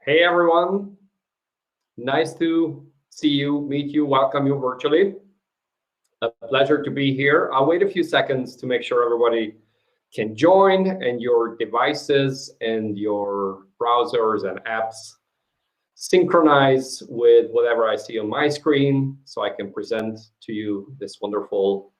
Hey everyone, nice to see you, meet you, welcome you virtually. A pleasure to be here. I'll wait a few seconds to make sure everybody can join and your devices and your browsers and apps synchronize with whatever I see on my screen so I can present to you this wonderful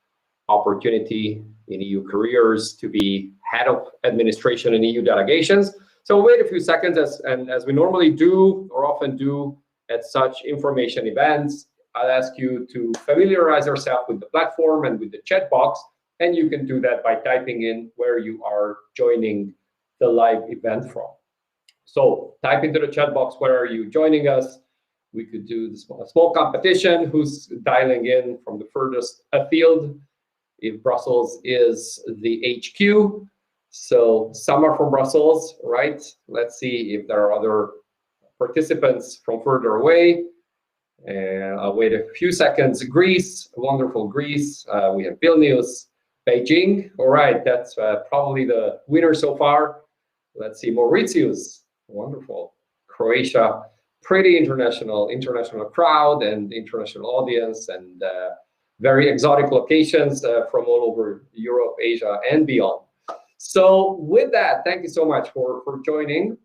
opportunity in EU careers to be head of administration in EU delegations. So wait a few seconds, as we normally do or often do at such information events. I'll ask you to familiarize yourself with the platform and with the chat box, and you can do that by typing in where you are joining the live event from. So type into the chat box where are you joining us. We could do a small competition, who's dialing in from the furthest afield, if Brussels is the HQ. So some are from Brussels, right? Let's see if there are other participants from further away. And I'll wait a few seconds. Greece, wonderful Greece. We have Vilnius, Beijing. All right, that's probably the winner so far. Let's see, Mauritius, wonderful. Croatia, pretty international crowd and international audience, and very exotic locations from all over Europe, Asia, and beyond. So with that, thank you so much for joining.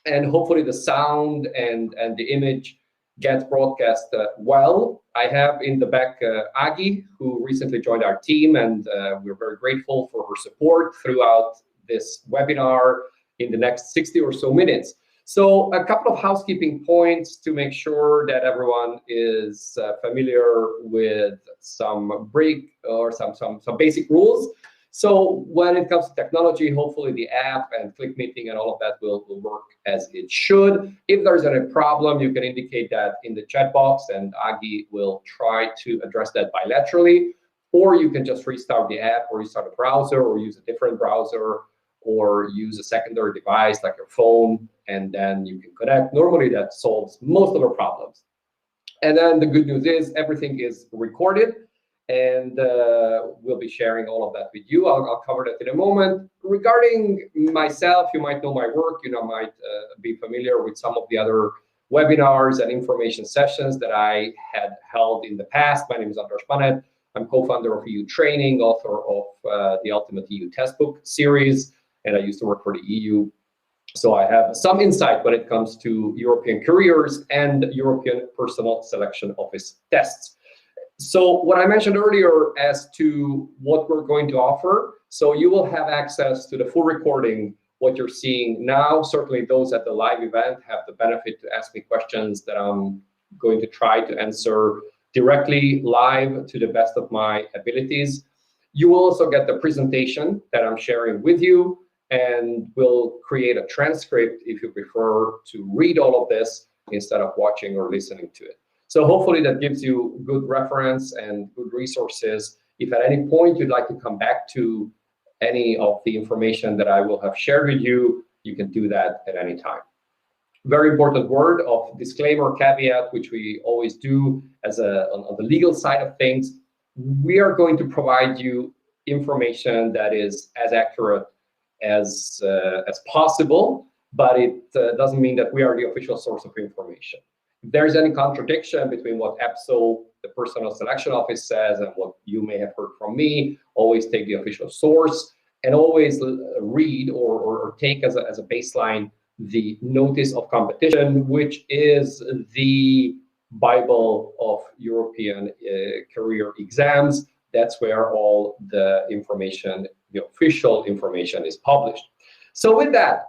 And hopefully the sound and the image gets broadcast well. I have in the back Agi, who recently joined our team, and we're very grateful for her support throughout this webinar in the next 60 or so minutes. So a couple of housekeeping points to make sure that everyone is familiar with some basic rules. So when it comes to technology, hopefully the app and Click Meeting and all of that will work as it should. If there's any problem, you can indicate that in the chat box, and Agi will try to address that bilaterally. Or you can just restart the app, or restart a browser, or use a different browser, or use a secondary device like your phone, and then you can connect. Normally that solves most of our problems. And then the good news is everything is recorded, and we'll be sharing all of that with you. I'll cover that in a moment. Regarding myself, you might know my work, might be familiar with some of the other webinars and information sessions that I had held in the past. My name is András Baneth. I'm co-founder of EU Training, author of the Ultimate EU Textbook series, and I used to work for the EU. So I have some insight when it comes to European careers and European Personal Selection Office tests. So what I mentioned earlier as to what we're going to offer, so you will have access to the full recording, what you're seeing now. Certainly those at the live event have the benefit to ask me questions that I'm going to try to answer directly live to the best of my abilities. You will also get the presentation that I'm sharing with you, and we'll create a transcript if you prefer to read all of this instead of watching or listening to it. So hopefully that gives you good reference and good resources. If at any point you'd like to come back to any of the information that I will have shared with you, you can do that at any time. Very important word of disclaimer, caveat, which we always do on the legal side of things. We are going to provide you information that is as accurate as possible, but it doesn't mean that we are the official source of information. If there's any contradiction between what EPSO, the Personal Selection Office, says and what you may have heard from me, always take the official source, and always read or take as a baseline the Notice of Competition, which is the Bible of European career exams. That's where all the information, the official information, is published. So with that,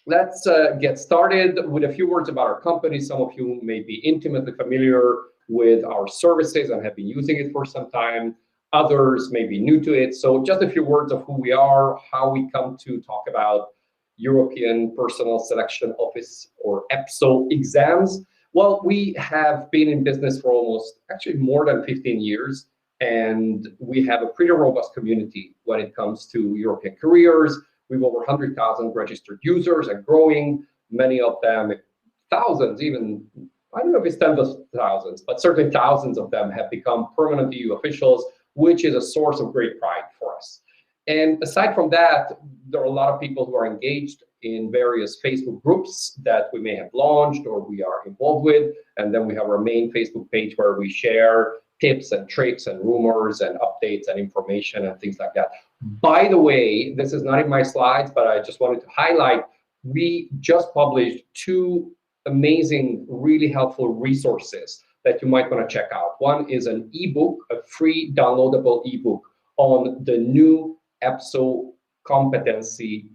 let's get started with a few words about our company. Some of you may be intimately familiar with our services and have been using it for some time. Others may be new to it. So just a few words of who we are, how we come to talk about European Personal Selection Office, or EPSO, exams. Well, we have been in business for actually more than 15 years, and we have a pretty robust community when it comes to European careers. We have over 100,000 registered users and growing, many of them, thousands, even, I don't know if it's tens of thousands, but certainly thousands of them have become permanent EU officials, which is a source of great pride for us. And aside from that, there are a lot of people who are engaged in various Facebook groups that we may have launched or we are involved with. And then we have our main Facebook page where we share tips and tricks and rumors and updates and information and things like that. By the way, this is not in my slides, but I just wanted to highlight, we just published 2 amazing, really helpful resources that you might want to check out. One is an ebook, a free downloadable ebook on the new EPSO competency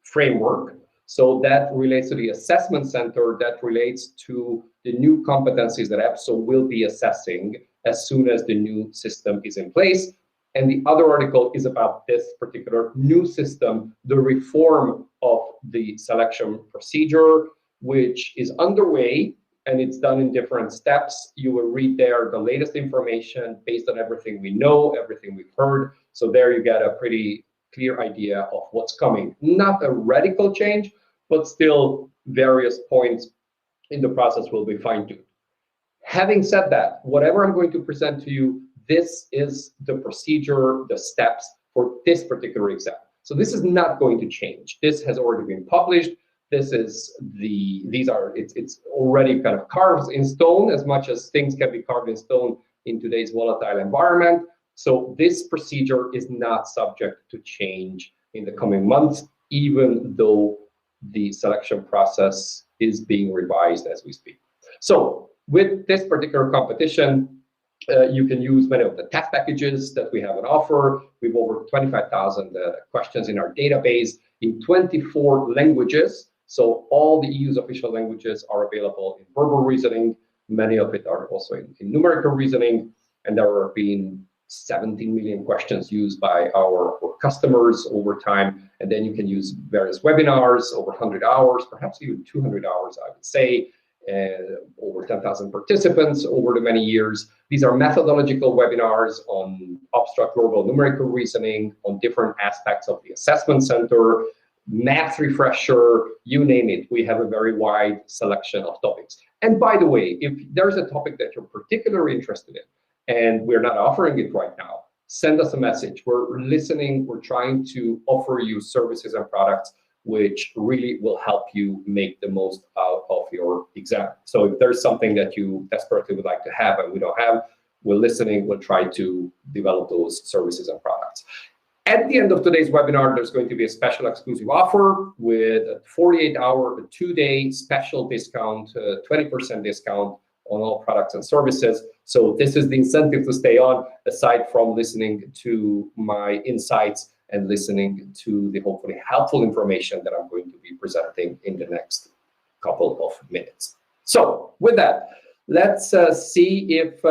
framework. So that relates to the assessment center, that relates to the new competencies that EPSO will be assessing as soon as the new system is in place. And the other article is about this particular new system, the reform of the selection procedure, which is underway, and it's done in different steps. You will read there the latest information based on everything we know, everything we've heard. So there you get a pretty clear idea of what's coming. Not a radical change, but still various points in the process will be fine-tuned. Having said that, whatever I'm going to present to you, this is the procedure, the steps for this particular exam. So this is not going to change. This has already been published. This is it's already kind of carved in stone, as much as things can be carved in stone in today's volatile environment. So this procedure is not subject to change in the coming months, even though the selection process is being revised as we speak. So with this particular competition, you can use many of the test packages that we have on offer. We have over 25,000 questions in our database in 24 languages. So all the EU's official languages are available in verbal reasoning. Many of it are also in numerical reasoning. And there have been 17 million questions used by our customers over time. And then you can use various webinars, over 100 hours, perhaps even 200 hours, I would say. Over 10,000 participants over the many years. These are methodological webinars on abstract verbal numerical reasoning, on different aspects of the assessment center, math refresher, you name it. We have a very wide selection of topics. And by the way, if there's a topic that you're particularly interested in and we're not offering it right now, send us a message. We're listening. We're trying to offer you services and products which really will help you make the most out of your exam. So if there's something that you desperately would like to have and we don't have, we're listening, we'll try to develop those services and products. At the end of today's webinar, there's going to be a special exclusive offer with a 48-hour, 2-day special discount, 20% discount on all products and services. So this is the incentive to stay on, aside from listening to my insights and listening to the hopefully helpful information that I'm going to be presenting in the next couple of minutes. So with that, let's see if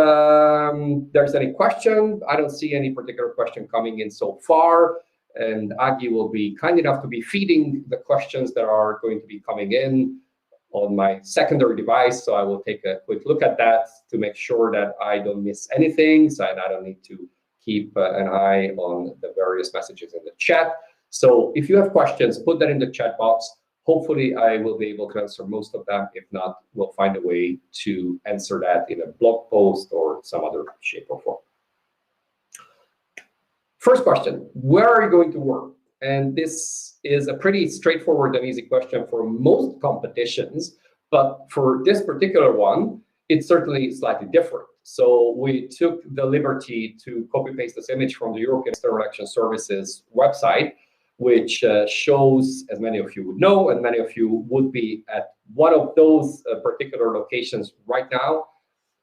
there's any question. I don't see any particular question coming in so far. And Agi will be kind enough to be feeding the questions that are going to be coming in on my secondary device. So I will take a quick look at that to make sure that I don't miss anything. So I don't need to keep an eye on the various messages in the chat. So if you have questions, put that in the chat box. Hopefully, I will be able to answer most of them. If not, we'll find a way to answer that in a blog post or some other shape or form. First question, where are you going to work? And this is a pretty straightforward and easy question for most competitions, but for this particular one, it's certainly slightly different. So we took the liberty to copy-paste this image from the European External Action Services website, which shows, as many of you would know, and many of you would be at one of those particular locations right now.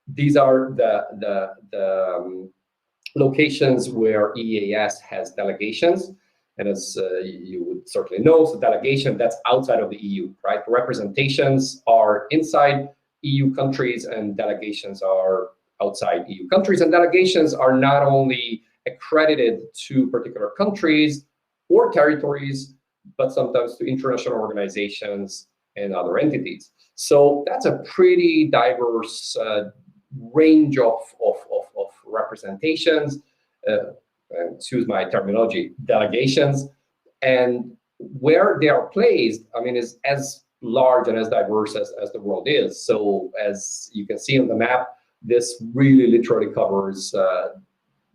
These are the locations where EEAS has delegations. And as you would certainly know, so delegation, that's outside of the EU, right? Representations are inside EU countries and delegations are outside EU countries. And delegations are not only accredited to particular countries or territories, but sometimes to international organizations and other entities. So that's a pretty diverse range of representations, excuse my terminology, delegations. And where they are placed, I mean, is as large and as diverse as the world is. So as you can see on the map, this really literally covers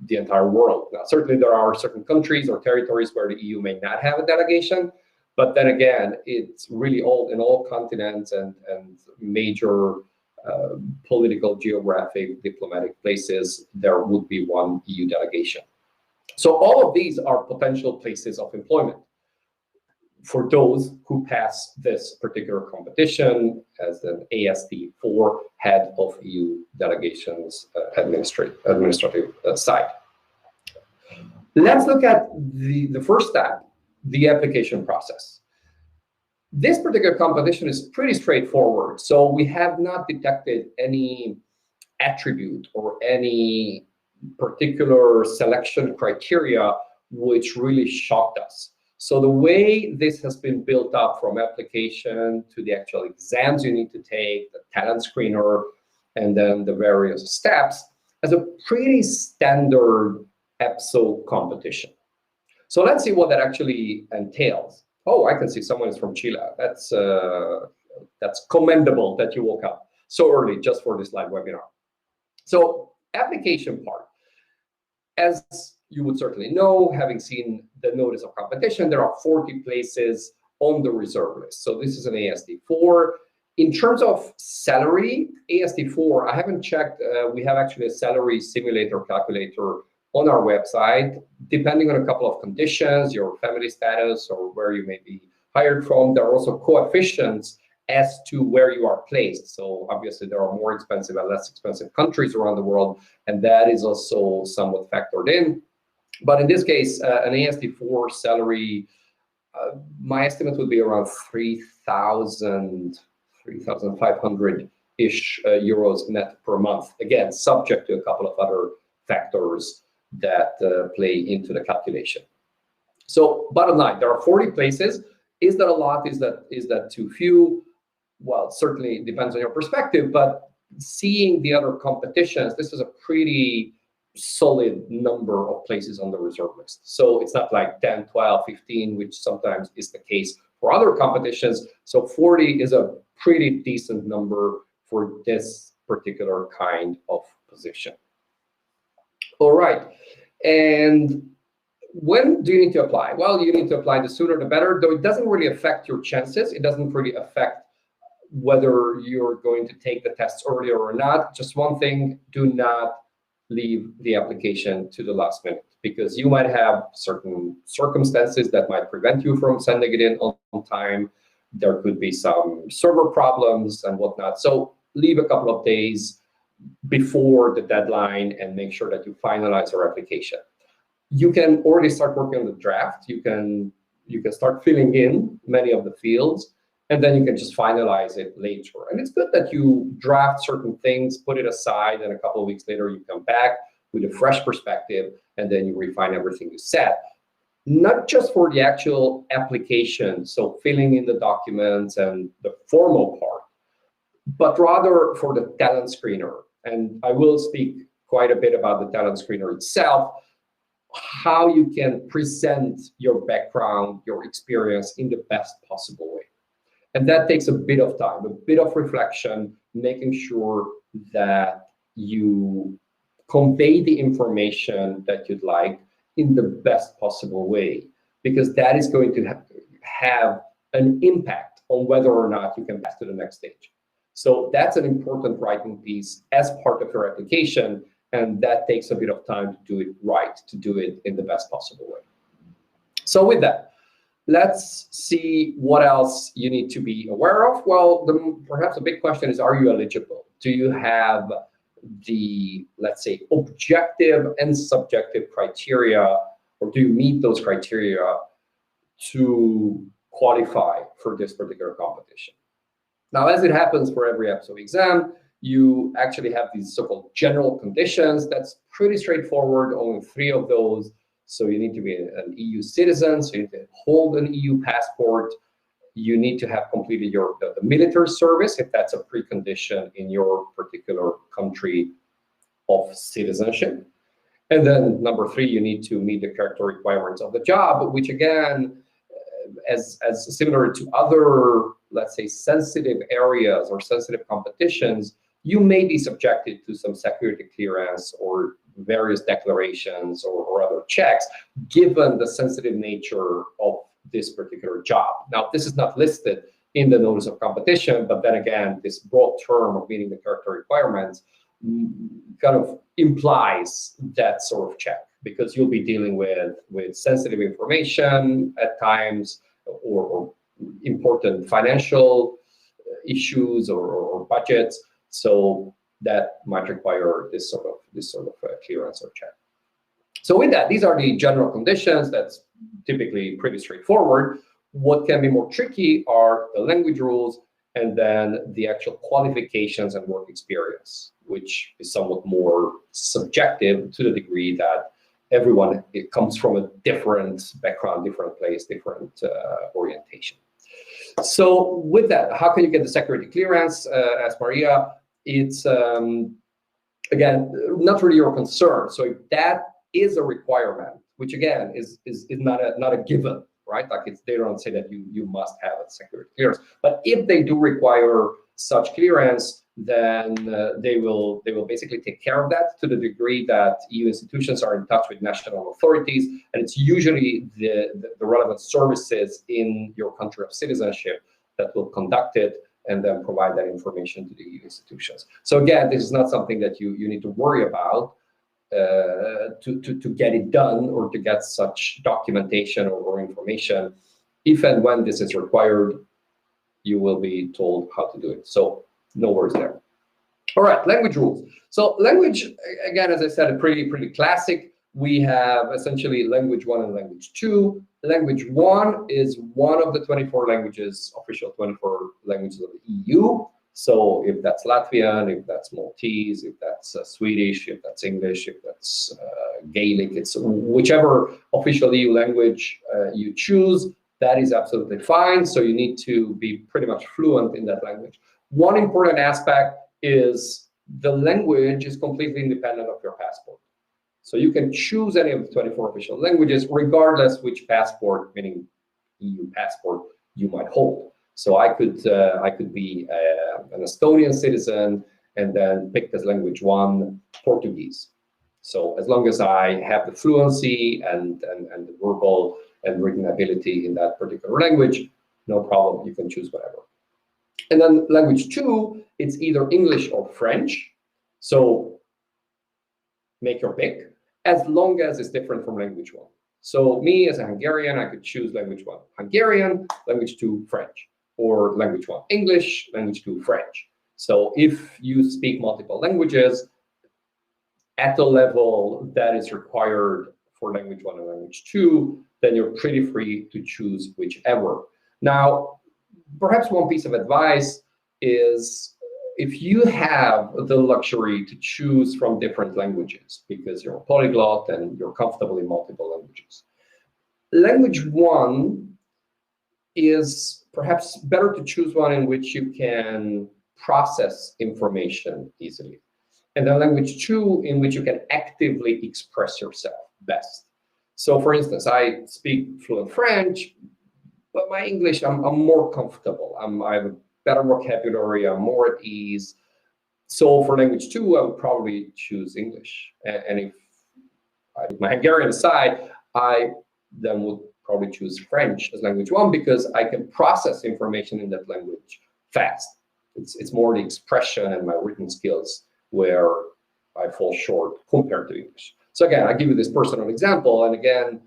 the entire world. Now, certainly there are certain countries or territories where the EU may not have a delegation, But then again, it's really all in all continents and major political, geographic, diplomatic places, there would be one EU delegation. So all of these are potential places of employment for those who pass this particular competition as an ASD4 head of EU delegations administrative side. Let's look at the first step, the application process. This particular competition is pretty straightforward. So we have not detected any attribute or any particular selection criteria which really shocked us. So the way this has been built up from application to the actual exams you need to take, the Tenant Screener, and then the various steps, as a pretty standard EPSO competition. So let's see what that actually entails. Oh, I can see someone is from Chile. That's commendable that you woke up so early just for this live webinar. So application part. As you would certainly know, having seen the notice of competition, there are 40 places on the reserve list. So this is an ASD4. In terms of salary, ASD4, I haven't checked. We have actually a salary simulator calculator on our website. Depending on a couple of conditions, your family status or where you may be hired from, there are also coefficients as to where you are placed. So obviously there are more expensive and less expensive countries around the world, and that is also somewhat factored in. But in this case, an ASD4 salary, my estimate would be around 3,500-ish euros net per month. Again, subject to a couple of other factors that play into the calculation. So bottom line, there are 40 places. Is that a lot? Is that too few? Well, certainly depends on your perspective, but seeing the other competitions, this is a pretty solid number of places on the reserve list. So it's not like 10, 12, 15, which sometimes is the case for other competitions. So 40 is a pretty decent number for this particular kind of position. All right, and when do you need to apply? Well, you need to apply the sooner the better, though it doesn't really affect your chances. It doesn't really affect whether you're going to take the tests earlier or not. Just one thing, do not leave the application to the last minute, because you might have certain circumstances that might prevent you from sending it in on time. There could be some server problems and whatnot. So leave a couple of days before the deadline and make sure that you finalize your application. You can already start working on the draft. You can start filling in many of the fields, and then you can just finalize it later. And it's good that you draft certain things, put it aside, and a couple of weeks later you come back with a fresh perspective, and then you refine everything you said. Not just for the actual application, so filling in the documents and the formal part, but rather for the Tenant Screener. And I will speak quite a bit about the Tenant Screener itself, how you can present your background, your experience in the best possible way. And that takes a bit of time, a bit of reflection, making sure that you convey the information that you'd like in the best possible way, because that is going to have an impact on whether or not you can pass to the next stage. So that's an important writing piece as part of your application, and that takes a bit of time to do it right, to do it in the best possible way. So with that, let's see what else you need to be aware of. Well, perhaps a big question is, are you eligible? Do you have the, let's say, objective and subjective criteria, or do you meet those criteria to qualify for this particular competition? Now, as it happens for every EPSO exam, you actually have these so-called general conditions. That's pretty straightforward, only 3 of those. So you need to be an EU citizen, so you need to hold an EU passport. You need to have completed the military service, if that's a precondition in your particular country of citizenship. And then number 3, you need to meet the character requirements of the job, which again, as similar to other, let's say, sensitive areas or sensitive competitions, you may be subjected to some security clearance or various declarations or other checks, given the sensitive nature of this particular job. Now, this is not listed in the notice of competition, but then again, this broad term of meeting the character requirements kind of implies that sort of check, because you'll be dealing with sensitive information at times, or important financial issues or budgets. So that might require this sort of clearance or check. So with that, these are the general conditions. That's typically pretty straightforward. What can be more tricky are the language rules, and then the actual qualifications and work experience, which is somewhat more subjective to the degree that everyone, it comes from a different background, different place, different orientation. So with that, how can you get the security clearance? As Maria, it's again not really your concern. So if that is a requirement, which again is not a given, right? Like they don't say that you must have a security clearance. But if they do require such clearance, then they will basically take care of that to the degree that EU institutions are in touch with national authorities, and it's usually the relevant services in your country of citizenship that will conduct it and then provide that information to the EU institutions. So again, this is not something that you need to worry about to get it done or to get such documentation or information. If and when this is required, you will be told how to do it. So no worries there. All right, language rules. So language, again, as I said, pretty classic. We have essentially language 1 and language 2. Language 1 is one of the 24 languages, official 24 languages of the EU. So if that's Latvian, if that's Maltese, if that's Swedish, if that's English, if that's Gaelic, it's whichever official EU language you choose, that is absolutely fine. So you need to be pretty much fluent in that language. One important aspect is the language is completely independent of your passport. So you can choose any of the 24 official languages, regardless which passport, meaning EU passport, you might hold. So I could be an Estonian citizen and then pick as language 1 Portuguese. So as long as I have the fluency and the verbal and written ability in that particular language, no problem, you can choose whatever. And then language 2, it's either English or French. So make your pick, as long as it's different from language 1. So me as a Hungarian, I could choose language 1 Hungarian, language 2 French, or language 1 English, language 2 French. So if you speak multiple languages at the level that is required for language 1 and language 2, then you're pretty free to choose whichever. Now, perhaps one piece of advice is, if you have the luxury to choose from different languages because you're a polyglot and you're comfortable in multiple languages, language 1 is perhaps better to choose one in which you can process information easily. And then language 2, in which you can actively express yourself best. So for instance, I speak fluent French, but my English, I'm more comfortable. I have a better vocabulary, I'm more at ease. So for language 2, I would probably choose English. And if I put my Hungarian aside, I then would probably choose French as language 1 because I can process information in that language fast. It's more the expression and my written skills where I fall short compared to English. So again, I give you this personal example, and again,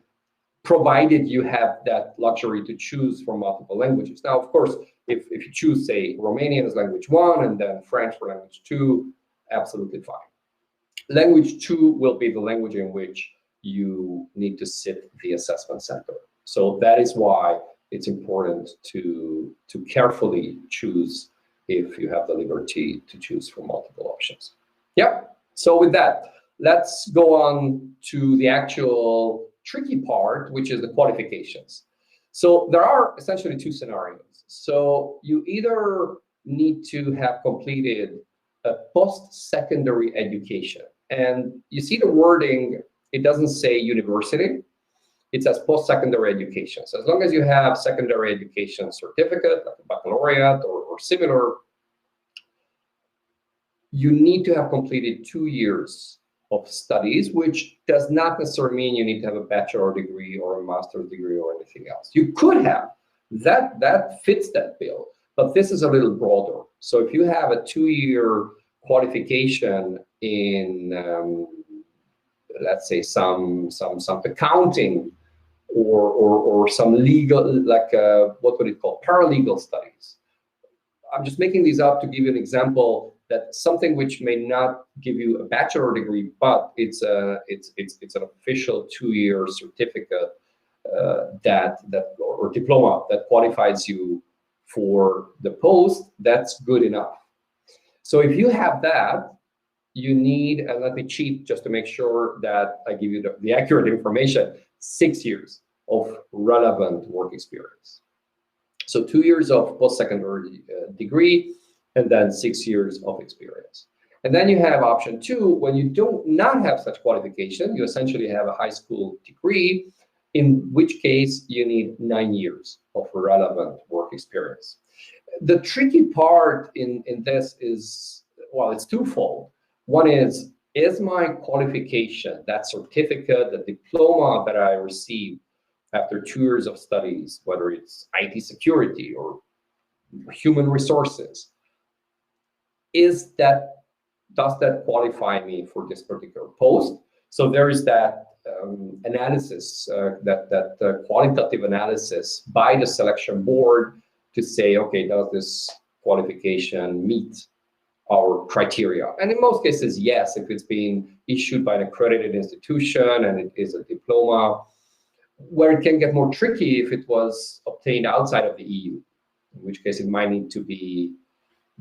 provided you have that luxury to choose from multiple languages. Now, of course, if you choose, say, Romanian as language 1 and then French for language 2, absolutely fine. Language 2 will be the language in which you need to sit the assessment center. So that is why it's important to carefully choose if you have the liberty to choose from multiple options. Yeah, so with that, let's go on to the actual tricky part, which is the qualifications. So there are essentially 2 scenarios. So you either need to have completed a post-secondary education. And you see the wording, it doesn't say university, it says post-secondary education. So as long as you have secondary education certificate, like a baccalaureate or similar, you need to have completed 2 years of studies, which does not necessarily mean you need to have a bachelor degree or a master's degree or anything else. You could have. That fits that bill, but this is a little broader. So if you have a 2-year qualification in, let's say, some accounting or some legal, like what would it call, paralegal studies. I'm just making these up to give you an example that something which may not give you a bachelor degree, but it's an official 2-year certificate or diploma that qualifies you for the post. That's good enough. So if you have that, you need, and let me cheat just to make sure that I give you the accurate information, 6 years of relevant work experience. So 2 years of post-secondary degree, and then 6 years of experience. And then you have option 2, when you do not have such qualification, you essentially have a high school degree, in which case you need 9 years of relevant work experience. The tricky part in this is, well, it's twofold. One is my qualification, that certificate, the diploma that I received after 2 years of studies, whether it's IT security or human resources, does that qualify me for this particular post? So there is that analysis, that qualitative analysis by the selection board to say, okay, does this qualification meet our criteria? And in most cases, yes, if it's being issued by an accredited institution and it is a diploma. Where it can get more tricky if it was obtained outside of the EU, in which case it might need to be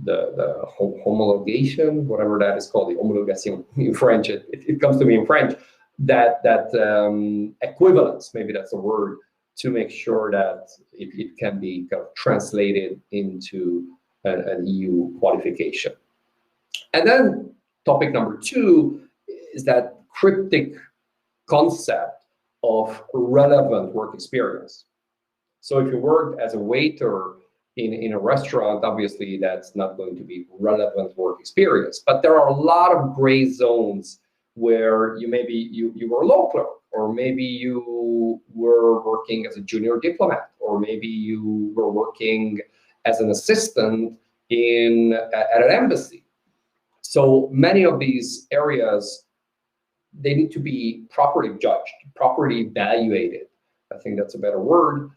the homologation, whatever that is called, the homologation in French. It comes to me in French, that equivalence, maybe that's a word, to make sure that it can be kind of translated into an EU qualification. And then topic number 2 is that cryptic concept of relevant work experience. So if you work as a waiter in a restaurant, obviously that's not going to be relevant work experience. But there are a lot of gray zones where you were a law clerk, or maybe you were working as a junior diplomat, or maybe you were working as an assistant at an embassy. So many of these areas, they need to be properly judged, properly evaluated. I think that's a better word,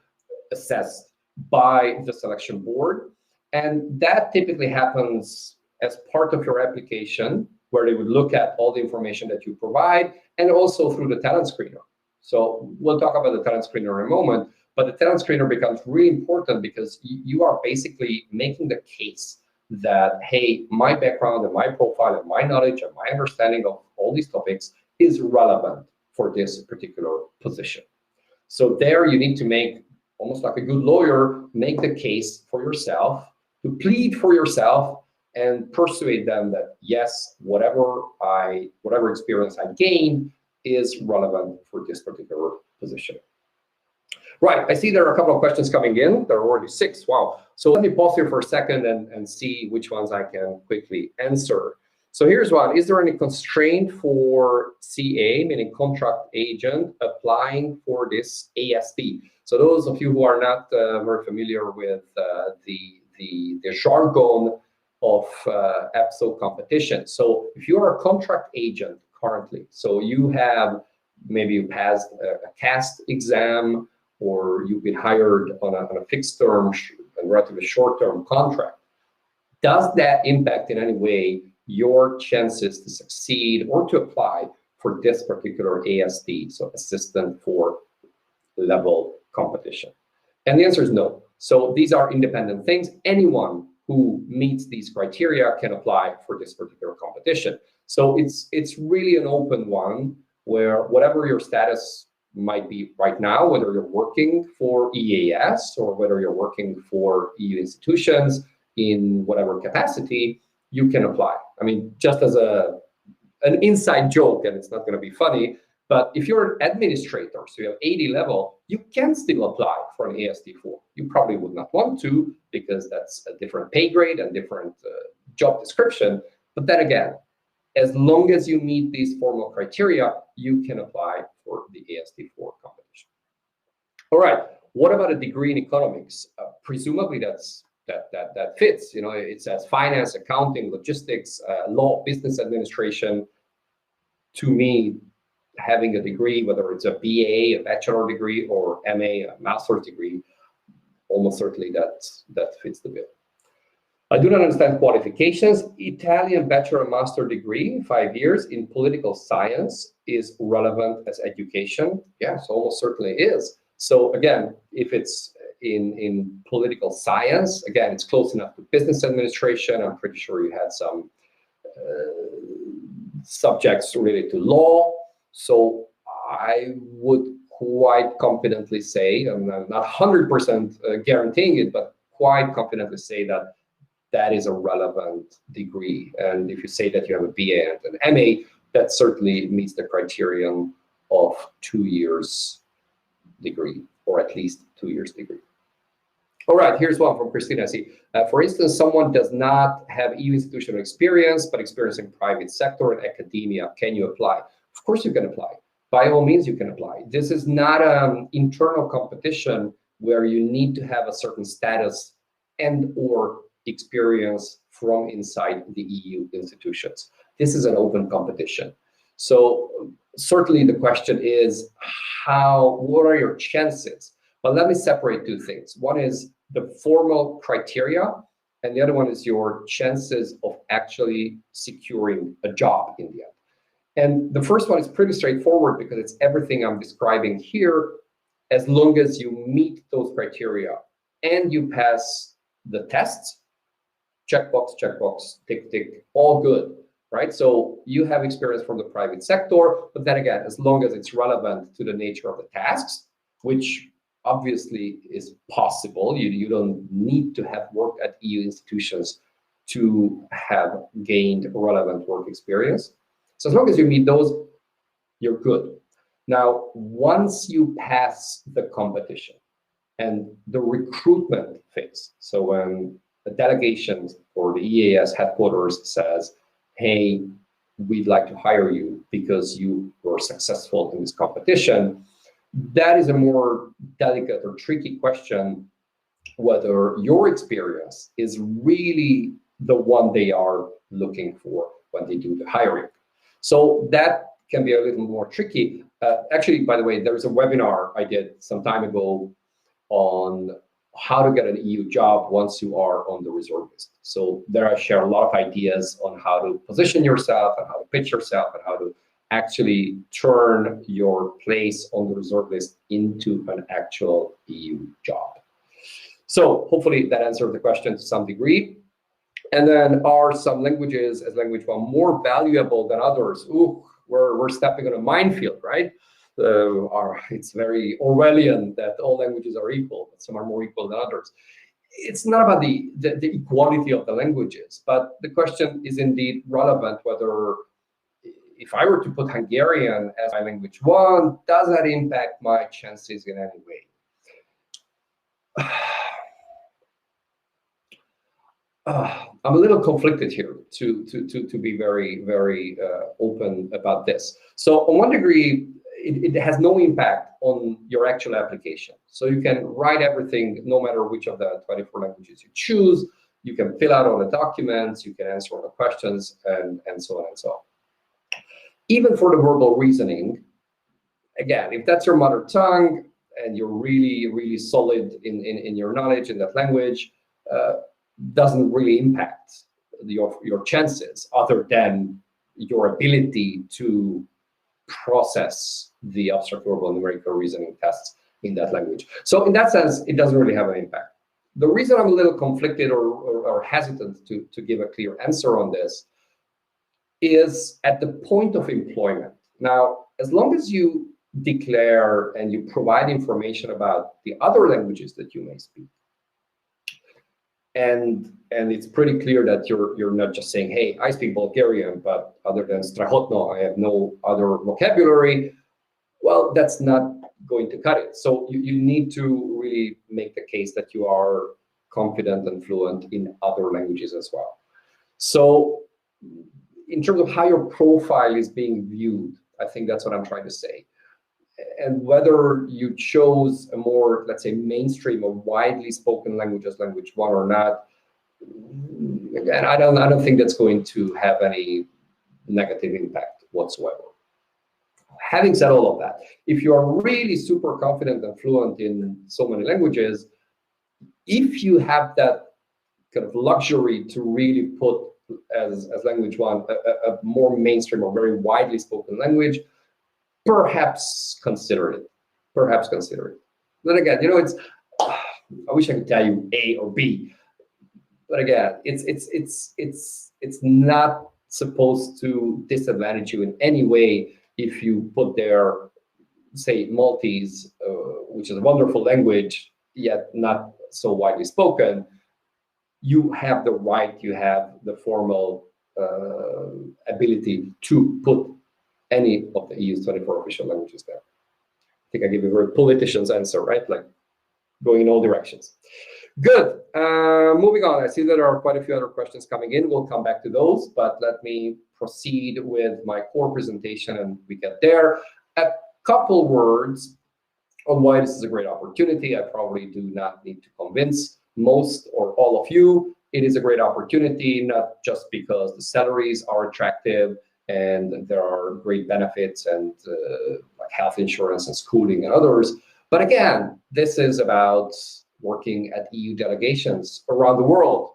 assessed by the selection board. And that typically happens as part of your application, where they would look at all the information that you provide, and also through the Tenant Screener. So we'll talk about the Tenant Screener in a moment, but the Tenant Screener becomes really important because you are basically making the case that, hey, my background and my profile and my knowledge and my understanding of all these topics is relevant for this particular position. So there you need to make, almost like a good lawyer, make the case for yourself, to plead for yourself and persuade them that yes, whatever experience I gained is relevant for this particular position. Right, I see there are a couple of questions coming in. There are already 6, wow. So let me pause here for a second and see which ones I can quickly answer. So here's one. Is there any constraint for CA, meaning contract agent, applying for this AST? So those of you who are not very familiar with the jargon of EPSO competition. So if you are a contract agent currently, so maybe you passed a CAST exam, or you've been hired on a fixed term and relatively short-term contract, does that impact in any way your chances to succeed or to apply for this particular AST, so assistant for level competition? And the answer is no. So these are independent things. Anyone who meets these criteria can apply for this particular competition. So it's really an open one, where whatever your status might be right now, whether you're working for EAS or whether you're working for EU institutions in whatever capacity, you can apply. I mean, just as an inside joke, and it's not going to be funny, but if you're an administrator, so you have 80 level, you can still apply for an AST4. You probably would not want to, because that's a different pay grade and different job description. But then again, As long as you meet these formal criteria, you can apply for the AST4 competition. All right, what about a degree in economics? Presumably that fits. You know, it says finance, accounting, logistics, law, business administration. To me, having a degree, whether it's a BA, a bachelor degree, or MA, a master's degree, almost certainly that fits the bill. I do not understand qualifications. Italian bachelor and master degree, 5 years in political science is relevant as education. Yes, almost certainly is. So again, if it's in political science, again, it's close enough to business administration. I'm pretty sure you had some subjects related to law. So I would quite confidently say, I'm not 100% guaranteeing it, but quite confidently say that that is a relevant degree. And if you say that you have a BA and an MA, that certainly meets the criterion of 2 years degree, or at least 2 years degree. All right, here's one from Christina. See, for instance, someone does not have EU institutional experience, but experience in private sector and academia. Can you apply? Of course you can apply. By all means, you can apply. This is not an internal competition where you need to have a certain status and or experience from inside the EU institutions. This is an open competition. So certainly the question is, what are your chances? But let me separate two things. One is the formal criteria, and the other one is your chances of actually securing a job in the end. And the first one is pretty straightforward because it's everything I'm describing here. As long as you meet those criteria and you pass the tests, checkbox, checkbox, tick, tick, all good, right? So you have experience from the private sector, but then again, as long as it's relevant to the nature of the tasks, which obviously is possible, you don't need to have worked at EU institutions to have gained relevant work experience. So as long as you meet those, you're good. Now, once you pass the competition and the recruitment phase, so when the delegation or the EAS headquarters says, hey, we'd like to hire you because you were successful in this competition, that is a more delicate or tricky question, whether your experience is really the one they are looking for when they do the hiring. So that can be a little more tricky. Actually, by the way, there's a webinar I did some time ago on how to get an EU job once you are on the reserve list. So there I share a lot of ideas on how to position yourself and how to pitch yourself and how to actually turn your place on the reserve list into an actual EU job. So hopefully that answered the question to some degree. And then, are some languages as language one more valuable than others? Ooh, we're stepping on a minefield, right? It's very Orwellian that all languages are equal, but some are more equal than others. It's not about the equality of the languages, but the question is indeed relevant whether, if I were to put Hungarian as my language one, does that impact my chances in any way? I'm a little conflicted here to be very, very open about this. So on one degree, it has no impact on your actual application. So you can write everything, no matter which of the 24 languages you choose. You can fill out all the documents, you can answer all the questions, and so on and so on. Even for the verbal reasoning, again, if that's your mother tongue and you're really, really solid in your knowledge in that language, doesn't really impact your chances, other than your ability to process the abstract verbal numerical reasoning tests in that language. So in that sense, it doesn't really have an impact. The reason I'm a little conflicted or hesitant to give a clear answer on this is at the point of employment. Now, as long as you declare and you provide information about the other languages that you may speak, and it's pretty clear that you're not just saying, hey, I speak Bulgarian, but other than strahotno, I have no other vocabulary. Well, that's not going to cut it. So you need to really make the case that you are confident and fluent in other languages as well. So in terms of how your profile is being viewed. I think that's what I'm trying to say. And whether you chose a more, let's say, mainstream or widely spoken language as language one or not, again, I don't think that's going to have any negative impact whatsoever. Having said all of that, if you are really super confident and fluent in so many languages, if you have that kind of luxury to really put as language one a more mainstream or very widely spoken language, perhaps consider it. Perhaps consider it. Then again, it's I wish I could tell you A or B, but again, it's not supposed to disadvantage you in any way if you put there, say, Maltese, which is a wonderful language, yet not so widely spoken. You have the right, you have the formal ability to put any of the EU's 24 official languages there. I think I gave a very politician's answer, right? Like going in all directions. Good. Moving on. I see that there are quite a few other questions coming in. We'll come back to those, but let me proceed with my core presentation and we get there. A couple words on why this is a great opportunity. I probably do not need to convince most or all of you. It is a great opportunity, not just because the salaries are attractive and there are great benefits and like health insurance and schooling and others. But again, this is about working at EU delegations around the world.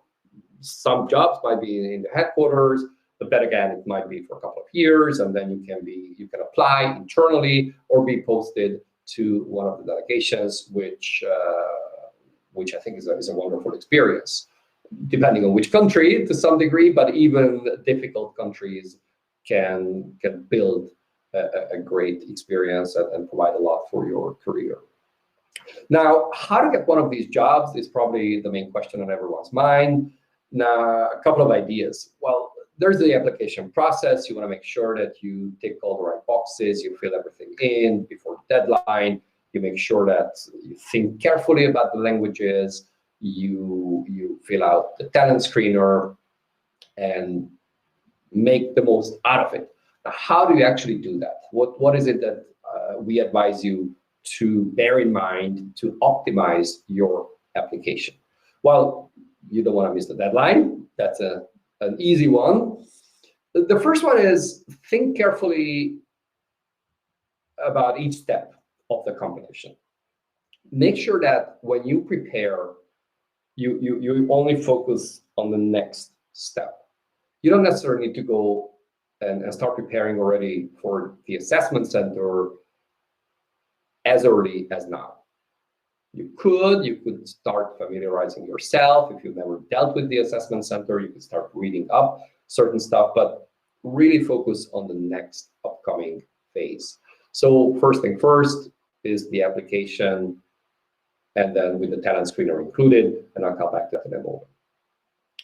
Some jobs might be in the headquarters, but then again, it might be for a couple of years, and then you can apply internally or be posted to one of the delegations, which I think is a wonderful experience, depending on which country to some degree, but even difficult countries can build a great experience and provide a lot for your career. Now, how to get one of these jobs is probably the main question on everyone's mind. Now, a couple of ideas. Well, there's the application process. You want to make sure that you tick all the right boxes, you fill everything in before the deadline, you make sure that you think carefully about the languages, you fill out the Tenant Screener, and make the most out of it. Now, how do you actually do that? What is it that we advise you to bear in mind to optimize your application? Well, you don't want to miss the deadline. That's an easy one. The first one is think carefully about each step of the combination. Make sure that when you prepare, you only focus on the next step. You don't necessarily need to go and start preparing already for the assessment center as early as now. You could start familiarizing yourself. If you've never dealt with the assessment center, you could start reading up certain stuff, but really focus on the next upcoming phase. So first thing first is the application, and then with the Tenant Screener included, and I'll come back to that in a moment.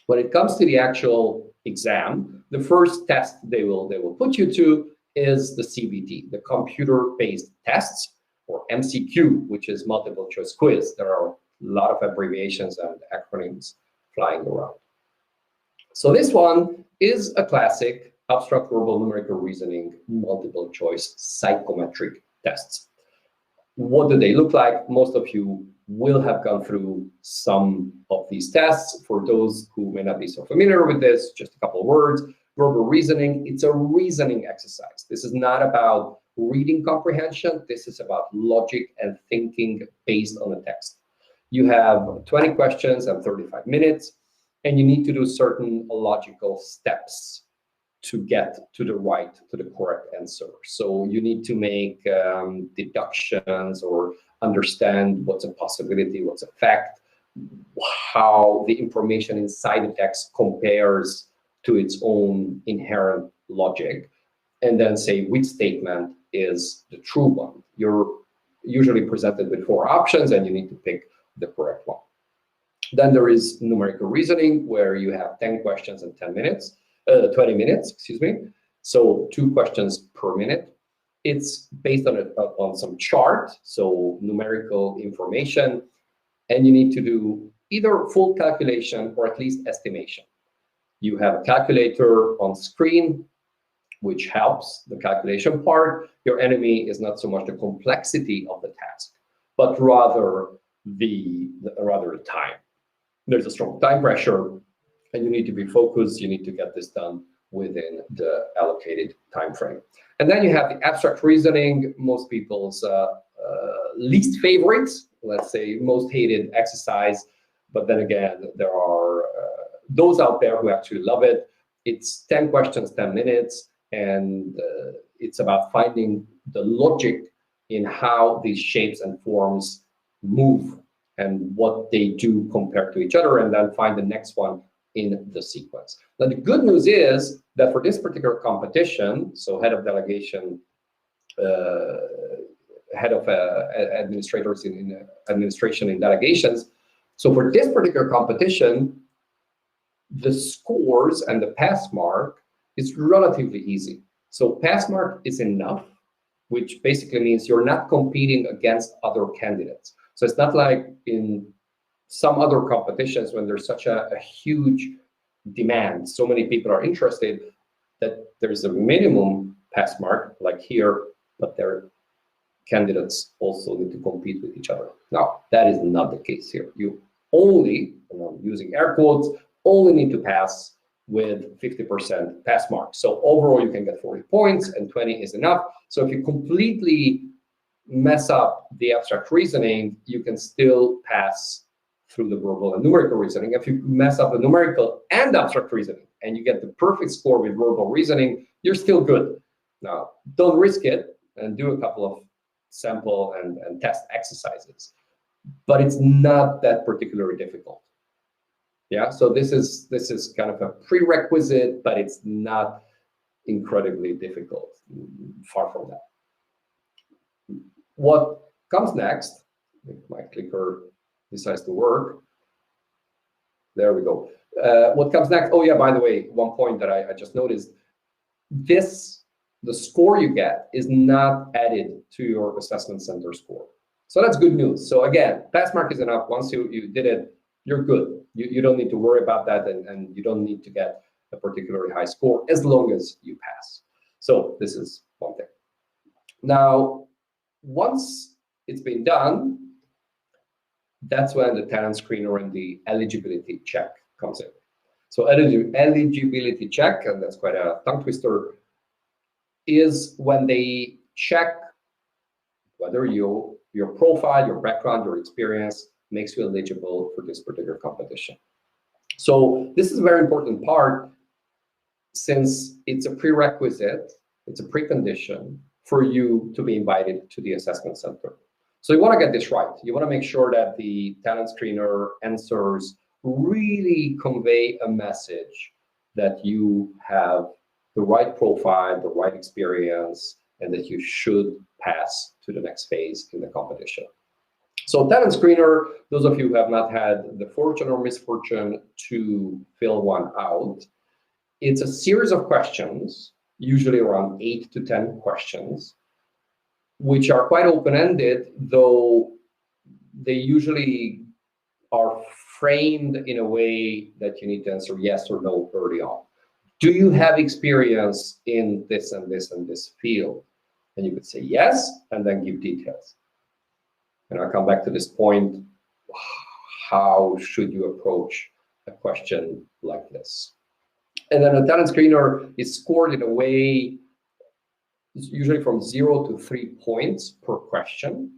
When it comes to the actual exam, the first test they will put you to is the CBT, the computer-based tests, or MCQ, which is multiple choice quiz. There are a lot of abbreviations and acronyms flying around. So this one is a classic abstract verbal numerical reasoning multiple choice psychometric tests. What do they look like? Most of you will have gone through some of these tests. For those who may not be so familiar with this, just a couple of words. Verbal reasoning, it's a reasoning exercise. This is not about reading comprehension. This is about logic and thinking based on the text. You have 20 questions and 35 minutes, and you need to do certain logical steps to get to the correct answer. So you need to make deductions or understand what's a possibility, what's a fact, how the information inside the text compares to its own inherent logic, and then say which statement is the true one. You're usually presented with 4 options, and you need to pick the correct one. Then there is numerical reasoning, where you have 10 questions and 20 minutes, excuse me. So 2 questions per minute. It's based on some chart, so numerical information, and you need to do either full calculation or at least estimation. You have a calculator on screen, which helps the calculation part. Your enemy is not so much the complexity of the task, but rather the time. There's a strong time pressure, and you need to be focused. You need to get this done within the allocated time frame. And then you have the abstract reasoning, most people's least favorite, let's say most hated exercise. But then again, there are those out there who actually love it. It's 10 questions, 10 minutes, and it's about finding the logic in how these shapes and forms move and what they do compared to each other, and then find the next one in the sequence. Now, the good news is that for this particular competition, so head of delegation, head of administrators in administration in delegations, so for this particular competition, the scores and the pass mark is relatively easy. So pass mark is enough, which basically means you're not competing against other candidates. So it's not like in some other competitions when there's such a huge demand, so many people are interested, that there's a minimum pass mark, like here, but their candidates also need to compete with each other. Now, that is not the case here. You only, and I'm using air quotes, only need to pass with 50% pass mark. So overall, you can get 40 points, and 20 is enough. So if you completely mess up the abstract reasoning, you can still pass through the verbal and numerical reasoning. If you mess up the numerical and abstract reasoning, and you get the perfect score with verbal reasoning, you're still good. Now, don't risk it, and do a couple of sample and test exercises. But it's not that particularly difficult. Yeah, so this is kind of a prerequisite, but it's not incredibly difficult. Far from that. What comes next, if my clicker decides to work, there we go. What comes next? Oh yeah, by the way, one point that I just noticed, the score you get is not added to your assessment center score. So that's good news. So again, pass mark is enough. Once you did it, you're good. You don't need to worry about that, and you don't need to get a particularly high score as long as you pass. So this is one thing. Now, once it's been done, that's when the Tenant Screener and the eligibility check comes in. So eligibility check, and that's quite a tongue twister, is when they check whether your profile, your background, your experience makes you eligible for this particular competition. So this is a very important part, since it's a prerequisite, it's a precondition for you to be invited to the assessment center. So you want to get this right. You want to make sure that the Tenant Screener answers really convey a message that you have the right profile, the right experience, and that you should pass to the next phase in the competition. So Tenant Screener, those of you who have not had the fortune or misfortune to fill one out, it's a series of questions, usually around 8 to 10 questions, which are quite open-ended, though they usually are framed in a way that you need to answer yes or no early on. Do you have experience in this and this and this field? And you could say yes, and then give details. And I'll come back to this point. How should you approach a question like this? And then a Tenant Screener is scored in a way, usually from 0 to 3 points per question,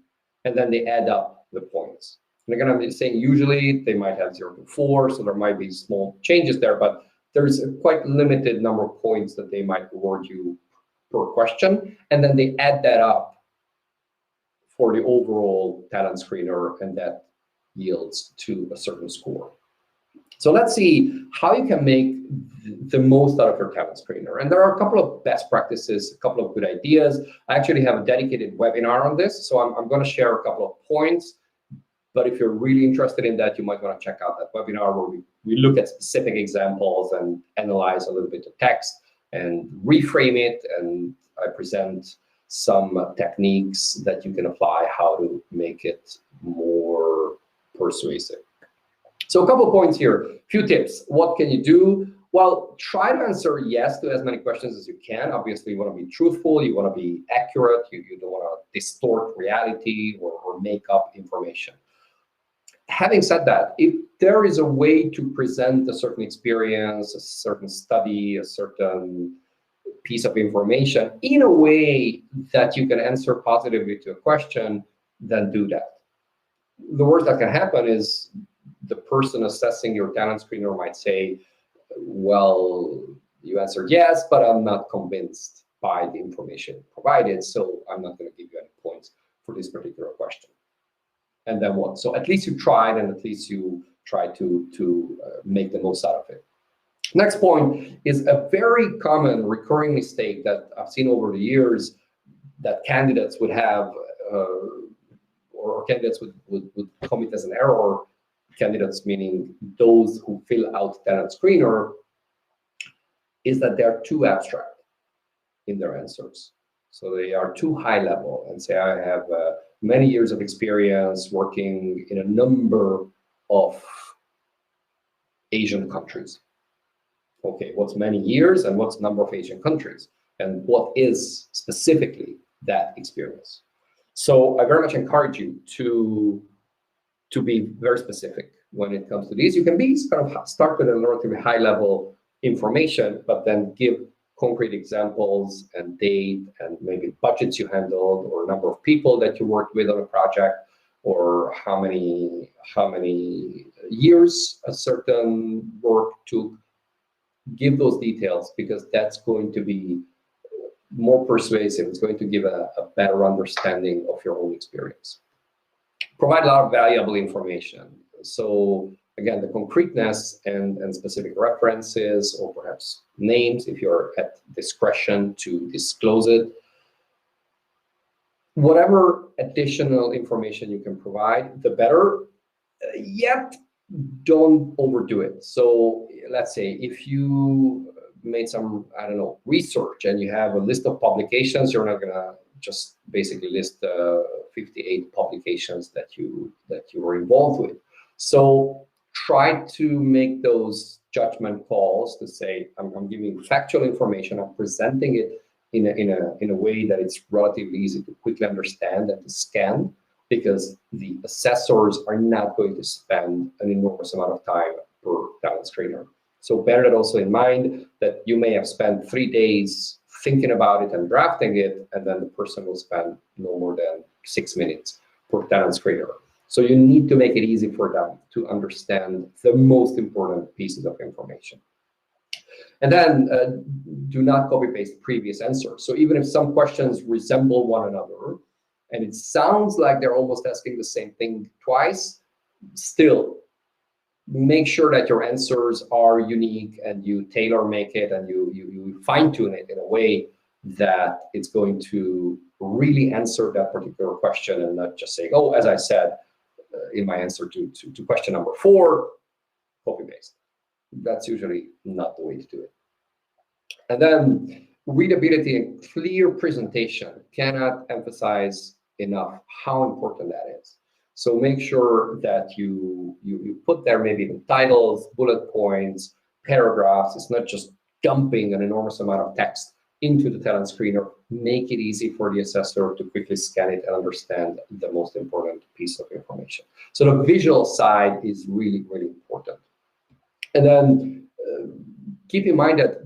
and then they add up the points. And again, I'm saying usually they might have 0 to 4, so there might be small changes there, but there's a quite limited number of points that they might award you per question, and then they add that up for the overall Tenant Screener, and that yields to a certain score. So let's see how you can make the most out of your Tenant Screener. And there are a couple of best practices, a couple of good ideas. I actually have a dedicated webinar on this, so I'm going to share a couple of points. But if you're really interested in that, you might want to check out that webinar where we look at specific examples and analyze a little bit of text and reframe it. And I present some techniques that you can apply, how to make it more persuasive. So a couple of points here, few tips. What can you do? Well, try to answer yes to as many questions as you can. Obviously, you want to be truthful, you want to be accurate, you don't want to distort reality or make up information. Having said that, if there is a way to present a certain experience, a certain study, a certain piece of information in a way that you can answer positively to a question, then do that. The worst that can happen is the person assessing your talent screener might say, well, you answered yes, but I'm not convinced by the information provided, so I'm not going to give you any points for this particular question. And then what? So at least you tried, and at least you tried to make the most out of it. Next point is a very common recurring mistake that I've seen over the years that candidates would have, or candidates would commit as an error. Candidates meaning those who fill out Tenant Screener, is that they're too abstract in their answers. So they are too high level and say, I have many years of experience working in a number of Asian countries. Okay, what's many years and what's number of Asian countries? And what is specifically that experience? So I very much encourage you to be very specific when it comes to these. You can be kind of start with a relatively high level information, but then give concrete examples and date and maybe budgets you handled or number of people that you worked with on a project or how many years a certain work took. Give those details because that's going to be more persuasive. It's going to give a better understanding of your own experience. Provide a lot of valuable information. So again, the concreteness and specific references or perhaps names if you're at discretion to disclose it. Whatever additional information you can provide, the better. Yet don't overdo it. So let's say if you made some, I don't know, research and you have a list of publications, you're not gonna just basically list 58 publications that you were involved with. So try to make those judgment calls to say, I'm giving factual information, I'm presenting it in a way that it's relatively easy to quickly understand and to scan, because the assessors are not going to spend an enormous amount of time per talent screener. So bear that also in mind, that you may have spent 3 days thinking about it and drafting it, and then the person will spend no more than 6 minutes per talent screener. So you need to make it easy for them to understand the most important pieces of information. And then do not copy paste previous answers. So even if some questions resemble one another, and it sounds like they're almost asking the same thing twice, still make sure that your answers are unique and you tailor make it and you fine tune it in a way that it's going to really answer that particular question and not just say, oh, as I said in my answer to question number 4, copy paste. That's usually not the way to do it. And then readability and clear presentation. Cannot emphasize enough how important that is. So make sure that you put there maybe even titles, bullet points, paragraphs. It's not just dumping an enormous amount of text into the talent screener. Make it easy for the assessor to quickly scan it and understand the most important piece of information. So the visual side is really, really important. And then keep in mind that,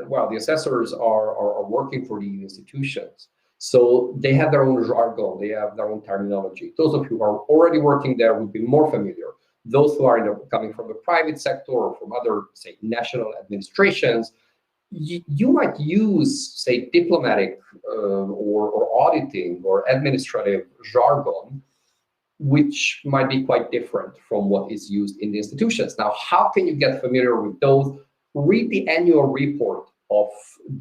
well, the assessors are working for the institutions. So they have their own jargon, they have their own terminology. Those of you who are already working there will be more familiar. Those who are coming from the private sector or from other, say, national administrations, you might use, say, diplomatic or auditing or administrative jargon, which might be quite different from what is used in the institutions. Now, how can you get familiar with those? Read the annual report of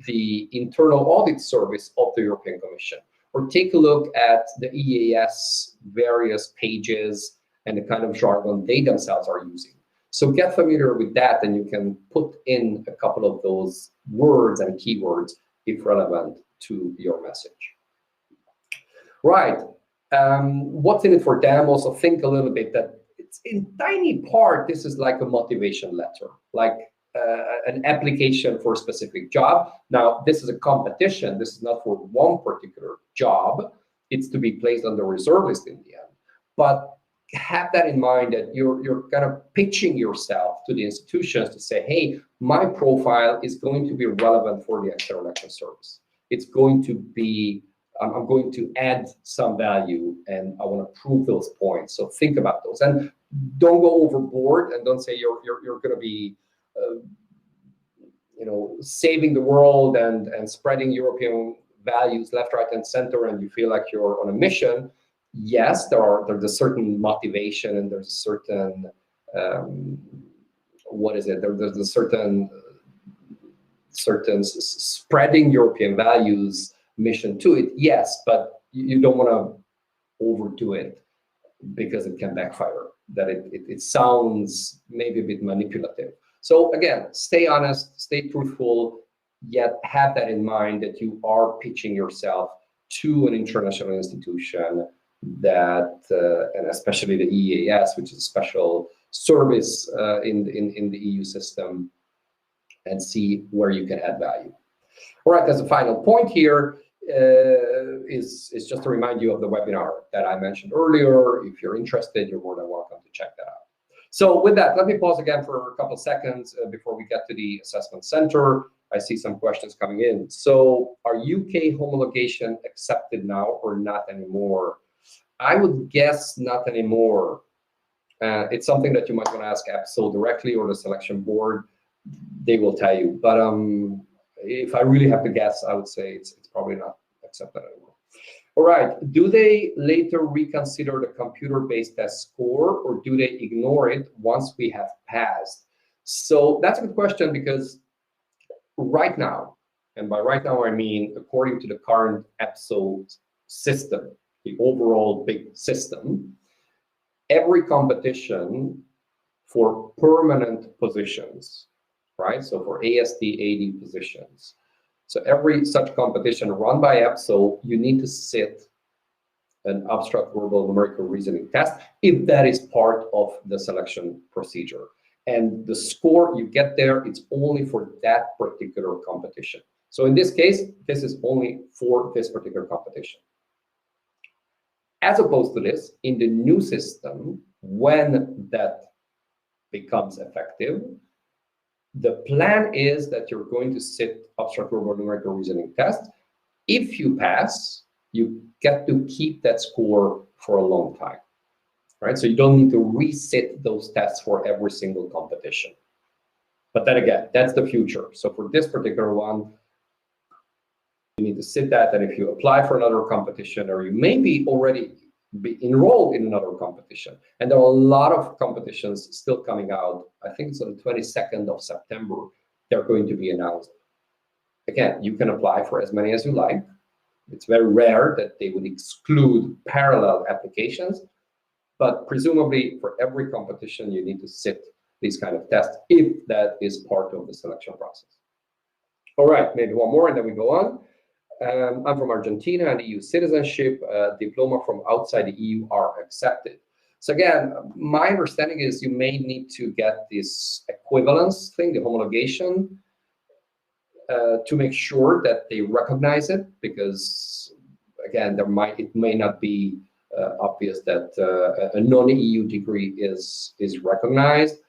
the internal audit service of the European Commission, or take a look at the EAS various pages and the kind of jargon they themselves are using. So get familiar with that, and you can put in a couple of those words and keywords if relevant to your message. Right. What's in it for them? Also think a little bit that it's in tiny part, this is like a motivation letter. Like an application for a specific job. Now, this is a competition. This is not for one particular job. It's to be placed on the reserve list in the end. But have that in mind, that you're kind of pitching yourself to the institutions to say, hey, my profile is going to be relevant for the external action service. It's going to be, I'm going to add some value, and I want to prove those points. So think about those, and don't go overboard, and don't say you're going to be saving the world and spreading European values left, right, and center, and you feel like you're on a mission. Yes, there's a certain motivation, and there's a certain there's a certain spreading European values mission to it. Yes, but you don't want to overdo it, because it can backfire. That it sounds maybe a bit manipulative. So again, stay honest, stay truthful, yet have that in mind that you are pitching yourself to an international institution that, and especially the EEAS, which is a special service in the EU system, and see where you can add value. All right, as a final point here is just to remind you of the webinar that I mentioned earlier. If you're interested, you're more than welcome to check that out. So with that, let me pause again for a couple of seconds before we get to the assessment center. I see some questions coming in. So are UK homologation accepted now or not anymore? I would guess not anymore. It's something that you might want to ask EPSO directly, or the selection board. They will tell you. But if I really have to guess, I would say it's probably not accepted anymore. All right. Do they later reconsider the computer-based test score, or do they ignore it once we have passed? So that's a good question, because right now, and by right now I mean according to the current EPSO system, the overall big system, every competition for permanent positions, right? So for ASD, AD positions. So every such competition run by EPSO, you need to sit an abstract verbal numerical reasoning test if that is part of the selection procedure. And the score you get there, it's only for that particular competition. So in this case, this is only for this particular competition. As opposed to this, in the new system, when that becomes effective, the plan is that you're going to sit abstract verbal numerical reasoning test. If you pass, you get to keep that score for a long time, right? So you don't need to resit those tests for every single competition. But then again, that's the future. So for this particular one, you need to sit that, and if you apply for another competition, or you may be already enrolled in another competition, and there are a lot of competitions still coming out. I think it's on the 22nd of September, they're going to be announced. Again, you can apply for as many as you like. It's very rare that they would exclude parallel applications, but presumably for every competition, you need to sit these kind of tests if that is part of the selection process. All right, maybe one more and then we go on. I'm from Argentina, and EU citizenship, diploma from outside the EU are accepted. So again, my understanding is you may need to get this equivalence thing, the homologation, to make sure that they recognize it, because again, it may not be obvious that a non-EU degree is recognized,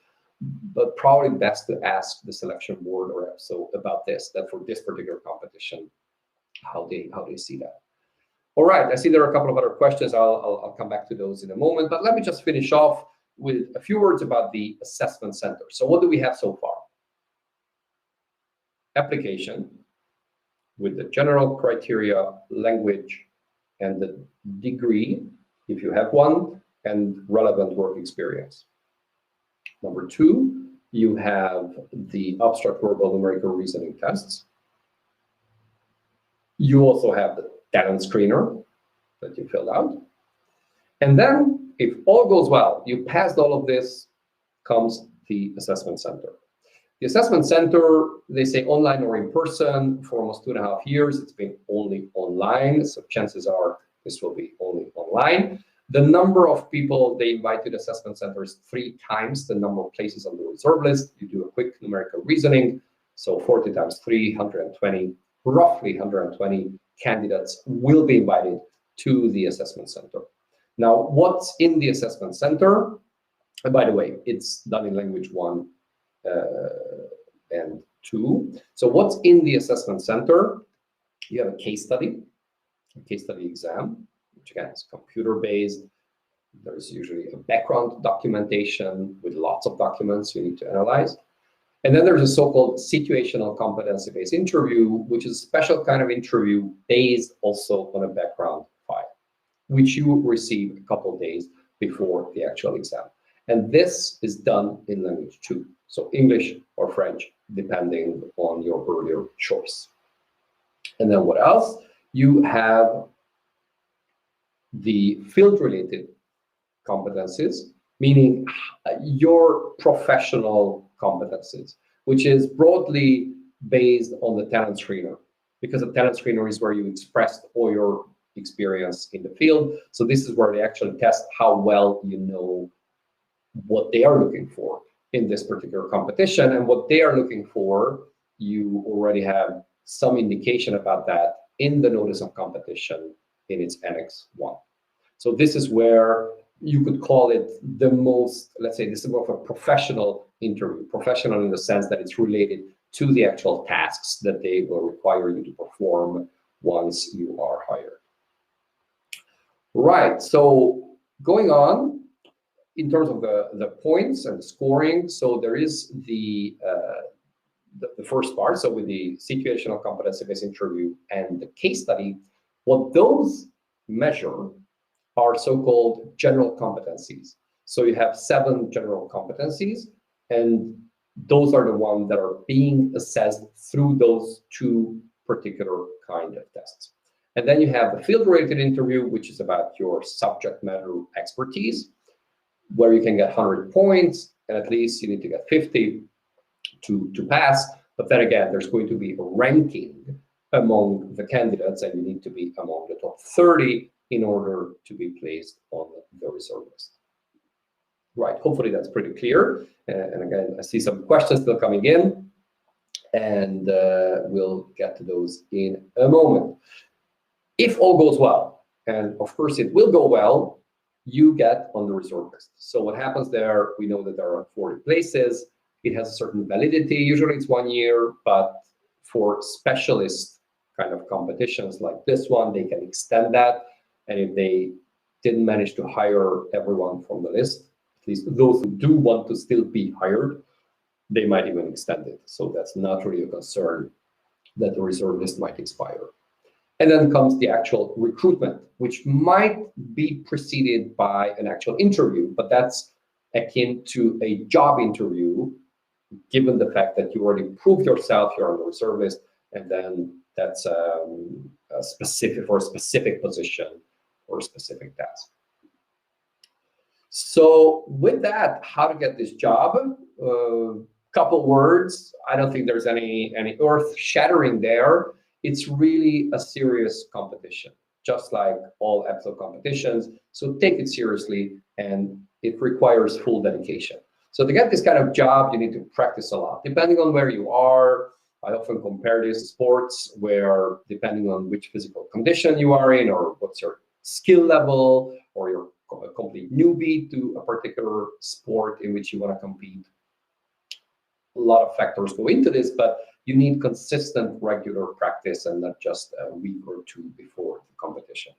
but probably best to ask the selection board or EPSO about this, that for this particular competition, how they see that. All right, I see there are a couple of other questions. I'll come back to those in a moment, but let me just finish off with a few words about the assessment center. So what do we have so far? Application with the general criteria, language, and the degree, if you have one, and relevant work experience. Number two, you have the abstract verbal numerical reasoning tests. You also have the Tenant Screener that you filled out. And then, if all goes well, you passed all of this, comes the assessment center. The assessment center, they say online or in person. For almost 2.5 years, it's been only online, so chances are this will be only online. The number of people they invite to the assessment center is 3 times the number of places on the reserve list. You do a quick numerical reasoning. So 40 times 3, 120, roughly 120 candidates will be invited to the assessment center. Now, what's in the assessment center? And by the way, it's done in language 1 and 2. So what's in the assessment center? You have a case study exam, which again is computer-based. There's usually a background documentation with lots of documents you need to analyze. And then there's a so-called situational competency-based interview, which is a special kind of interview based also on a background file, which you receive a couple of days before the actual exam. And this is done in language 2, so English or French, depending on your earlier choice. And then what else? You have the field-related competencies, meaning your professional competencies, which is broadly based on the Tenant Screener, because the Tenant Screener is where you expressed all your experience in the field. So this is where they actually test how well you know what they are looking for in this particular competition. And what they are looking for, you already have some indication about that in the notice of competition in its Annex 1. So this is where you could call it the most, let's say, this is more of a professional interview, professional in the sense that it's related to the actual tasks that they will require you to perform once you are hired. Right, so going on, in terms of the points and scoring, so there is the first part, so with the situational competency-based interview and the case study, what those measure are so-called general competencies. So you have 7 general competencies, and those are the ones that are being assessed through those 2 particular kind of tests. And then you have the field-related interview, which is about your subject matter expertise, where you can get 100 points, and at least you need to get 50 to pass. But then again, there's going to be a ranking among the candidates, and you need to be among the top 30 in order to be placed on the reserve list. Right, hopefully that's pretty clear. And again, I see some questions still coming in, and we'll get to those in a moment. If all goes well, and of course it will go well, you get on the reserve list. So what happens there, we know that there are 40 places. It has a certain validity. Usually it's 1 year, but for specialist kind of competitions like this one, they can extend that. And if they didn't manage to hire everyone from the list, at least those who do want to still be hired, they might even extend it. So that's not really a concern that the reserve list might expire. And then comes the actual recruitment, which might be preceded by an actual interview, but that's akin to a job interview, given the fact that you already proved yourself, you're on the reserve list, and then that's a specific position or a specific task. So with that, how to get this job? Couple words. I don't think there's any earth-shattering there. It's really a serious competition, just like all EPSO competitions. So take it seriously, and it requires full dedication. So to get this kind of job, you need to practice a lot. Depending on where you are, I often compare this to sports, where depending on which physical condition you are in, or what's your skill level, or you're a complete newbie to a particular sport in which you want to compete, a lot of factors go into this, but you need consistent, regular practice and not just a week or 2 before the competition.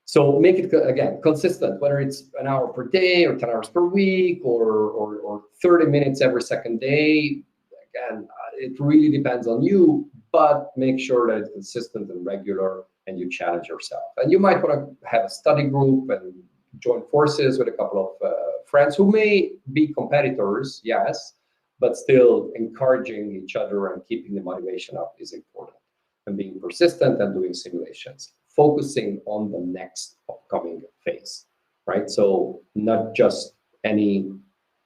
So make it, again, consistent, whether it's an hour per day or 10 hours per week or 30 minutes every second day. Again, it really depends on you, but make sure that it's consistent and regular and you challenge yourself. And you might want to have a study group and join forces with a couple of friends who may be competitors, yes, but still encouraging each other and keeping the motivation up is important. And being persistent and doing simulations, focusing on the next upcoming phase, right? So not just any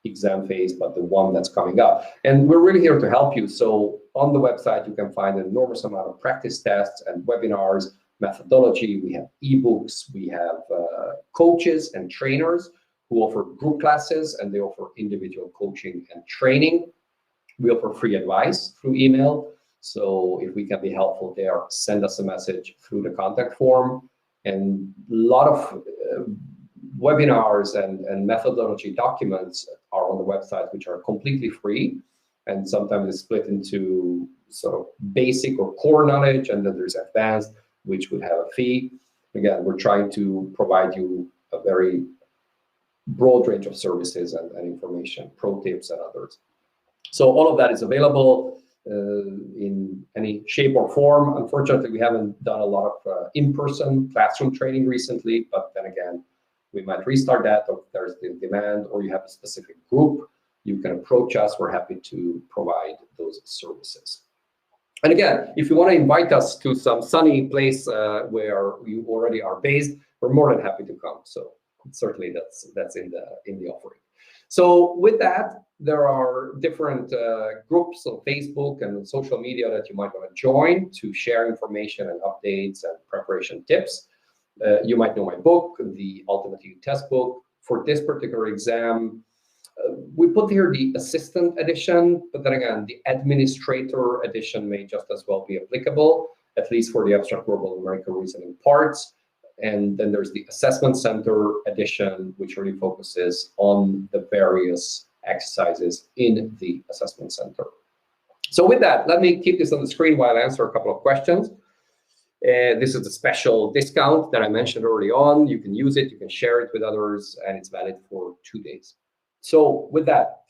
exam phase, but the one that's coming up. And we're really here to help you. So on the website, you can find an enormous amount of practice tests and webinars methodology, we have ebooks, we have coaches and trainers who offer group classes, and they offer individual coaching and training. We offer free advice through email. So if we can be helpful there, send us a message through the contact form. And a lot of webinars and methodology documents are on the website, which are completely free. And sometimes it's split into sort of basic or core knowledge, and then there's advanced, which would have a fee. Again, we're trying to provide you a very broad range of services and information, pro tips and others. So all of that is available in any shape or form. Unfortunately, we haven't done a lot of in-person classroom training recently, but then again, we might restart that, or if there's the demand, or you have a specific group, you can approach us. We're happy to provide those services. And again, if you want to invite us to some sunny place where you already are based, we're more than happy to come. So certainly that's in the offering. So with that, there are different groups on Facebook and social media that you might want to join to share information and updates and preparation tips. You might know my book, the Ultimate EU Test Book. For this particular exam, we put here the assistant edition, but then again, the administrator edition may just as well be applicable, at least for the abstract verbal numerical reasoning parts. And then there's the assessment center edition, which really focuses on the various exercises in the assessment center. So with that, let me keep this on the screen while I answer a couple of questions. This is the special discount that I mentioned early on. You can use it, you can share it with others, and it's valid for 2 days. So with that,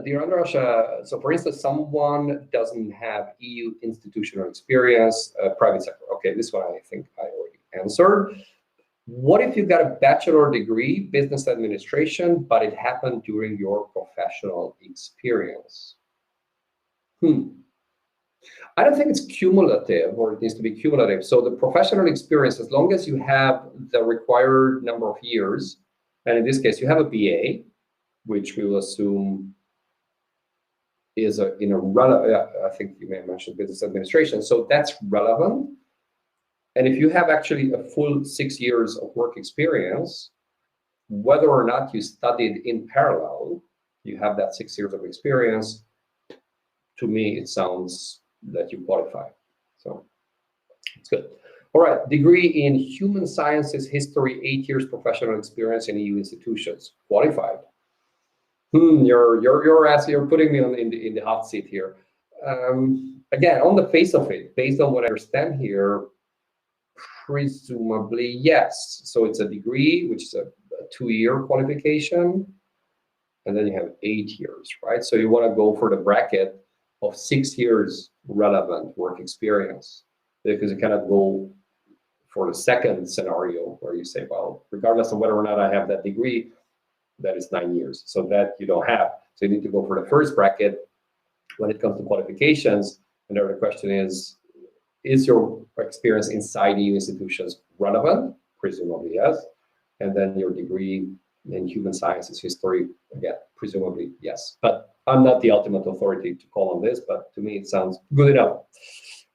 dear András, so for instance, someone doesn't have EU institutional experience, private sector. Okay, this one I think I already answered. What if you got a bachelor degree, business administration, but it happened during your professional experience? I don't think it's cumulative, or it needs to be cumulative. So the professional experience, as long as you have the required number of years, and in this case, you have a BA, which we will assume is in a relevant, I think you may have mentioned business administration, so that's relevant. And if you have actually a full 6 years of work experience, whether or not you studied in parallel, you have that 6 years of experience, to me, it sounds that you qualify. So it's good. All right, degree in human sciences, history, 8 years professional experience in EU institutions, qualified. You're putting me in the hot seat here. Again, on the face of it, based on what I understand here, presumably yes. So it's a degree, which is a 2-year qualification, and then you have 8 years, right? So you want to go for the bracket of 6 years relevant work experience, because you cannot go for the second scenario where you say, well, regardless of whether or not I have that degree, that is 9 years. So that you don't have. So you need to go for the first bracket when it comes to qualifications. And there the question is your experience inside EU institutions relevant? Presumably yes. And then your degree in human sciences, history, again, presumably yes. But I'm not the ultimate authority to call on this, but to me it sounds good enough.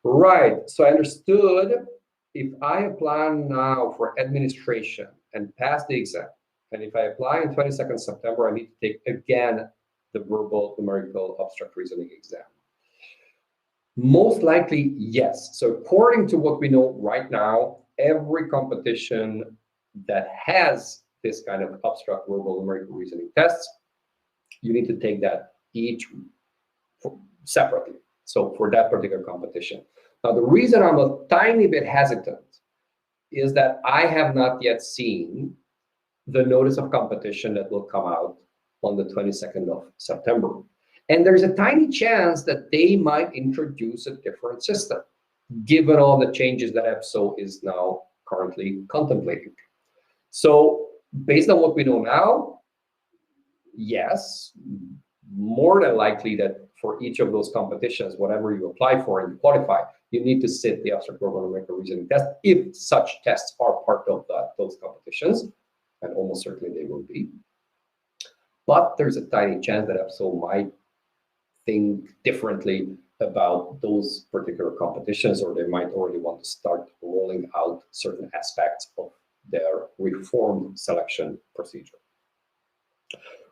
Right, so I understood if I apply now for administration and pass the exam, and if I apply on 22nd September, I need to take again the verbal numerical abstract reasoning exam. Most likely, yes. So according to what we know right now, every competition that has this kind of abstract verbal numerical reasoning tests, you need to take that each separately. So for that particular competition. Now, the reason I'm a tiny bit hesitant is that I have not yet seen the notice of competition that will come out on the 22nd of September. And there's a tiny chance that they might introduce a different system, given all the changes that EPSO is now currently contemplating. So based on what we know now, yes, more than likely that for each of those competitions, whatever you apply for and you qualify, you need to sit the abstract verbal numerical reasoning test if such tests are part of those competitions, and almost certainly they will be. But there's a tiny chance that EPSO might think differently about those particular competitions, or they might already want to start rolling out certain aspects of their reformed selection procedure.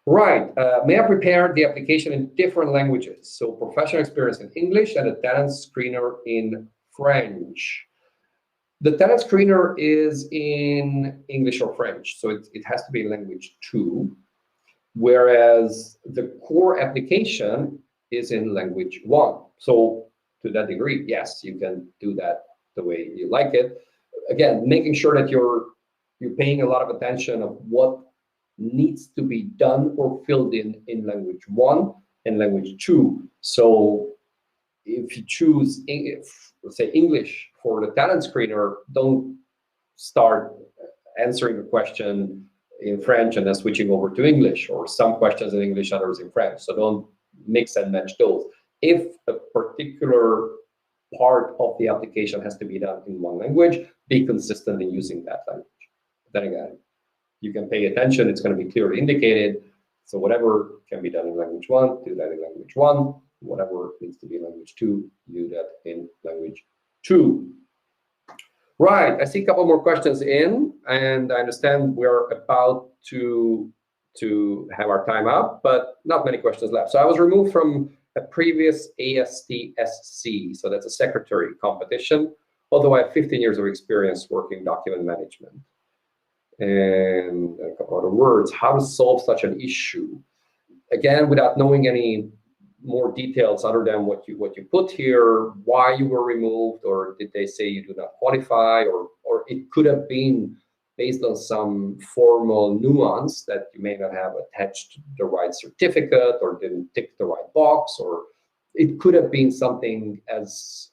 Right, may I prepare the application in different languages? So professional experience in English and a tenant screener in French. The tenant screener is in English or French, so it has to be in language 2, whereas the core application is in language 1. So to that degree, yes, you can do that the way you like it. Again, making sure that you're paying a lot of attention of what needs to be done or filled in language 1 and language 2. So if you choose, let's say, English for the talent screener, don't start answering a question in French and then switching over to English, or some questions in English, others in French. So don't mix and match those. If a particular part of the application has to be done in one language, be consistent in using that language. Then again, you can pay attention, it's going to be clearly indicated. So whatever can be done in language 1, do that in language 1. Whatever needs to be in language 2, do that in language 2. Right, I see a couple more questions in, and I understand we're about to have our time up, but not many questions left. So I was removed from a previous ASTSC, so that's a secretary competition, although I have 15 years of experience working document management. And a couple other words, how to solve such an issue? Again, without knowing any more details other than what you put here, why you were removed, or did they say you do not qualify, or it could have been based on some formal nuance that you may not have attached the right certificate or didn't tick the right box, or it could have been something as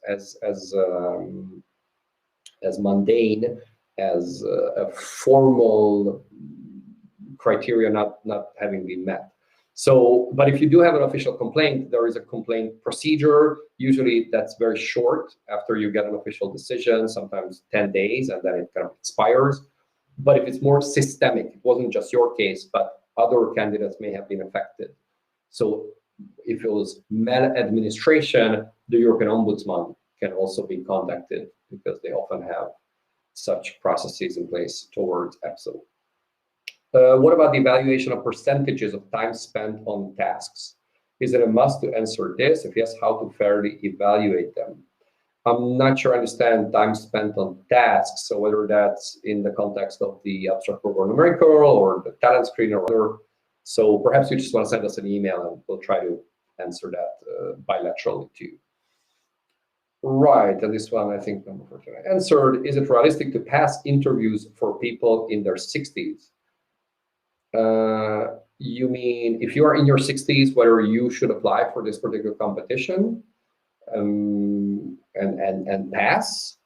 mundane as a formal criteria not having been met. So, but if you do have an official complaint, there is a complaint procedure. Usually that's very short after you get an official decision, sometimes 10 days, and then it kind of expires. But if it's more systemic, it wasn't just your case, but other candidates may have been affected. So if it was maladministration, the European Ombudsman can also be contacted because they often have such processes in place towards EPSO. What about the evaluation of percentages of time spent on tasks? Is it a must to answer this? If yes, how to fairly evaluate them? I'm not sure I understand time spent on tasks, so whether that's in the context of the abstract or numerical or the talent screener or other. So perhaps you just want to send us an email and we'll try to answer that bilaterally to you. Right, and this one I think number 14 I answered. Is it realistic to pass interviews for people in their 60s? You mean if you are in your 60s, whether you should apply for this particular competition and pass?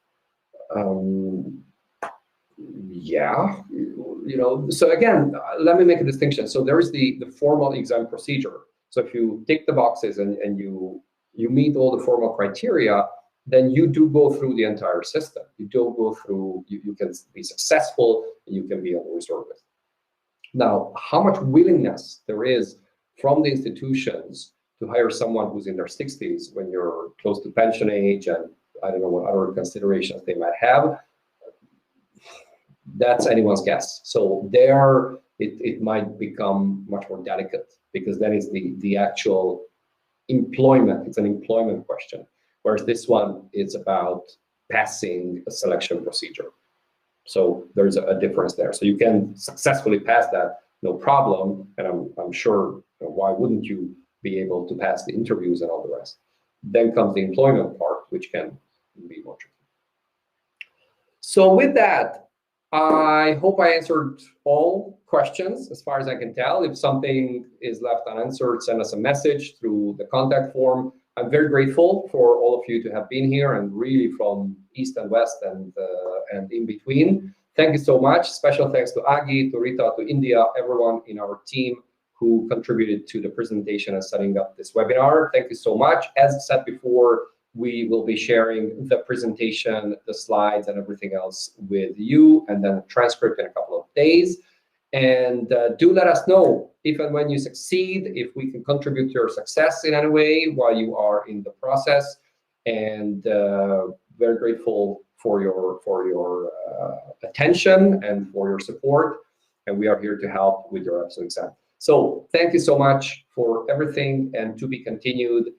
Yeah, you know. So again, let me make a distinction. So there is the formal exam procedure. So if you tick the boxes and you meet all the formal criteria, then you do go through the entire system. You do go through. You can be successful. And you can be on the reserve list. Now, how much willingness there is from the institutions to hire someone who's in their 60s when you're close to pension age, and I don't know what other considerations they might have, that's anyone's guess. So there, it might become much more delicate, because then it's the actual employment. It's an employment question, whereas this one is about passing a selection procedure. So there's a difference there. So you can successfully pass that, no problem. And I'm sure, why wouldn't you be able to pass the interviews and all the rest? Then comes the employment part, which can be more tricky. So with that, I hope I answered all questions as far as I can tell. If something is left unanswered, send us a message through the contact form. I'm very grateful for all of you to have been here, and really from east and west and in between. Thank you so much. Special thanks to Agi, to Rita, to India, everyone in our team who contributed to the presentation and setting up this webinar. Thank you so much. As said before, we will be sharing the presentation, the slides, and everything else with you, and then a transcript in a couple of days. And do let us know if and when you succeed, if we can contribute to your success in any way while you are in the process, and very grateful for your attention and for your support, and we are here to help with your EPSO exam. So thank you so much for everything, and to be continued.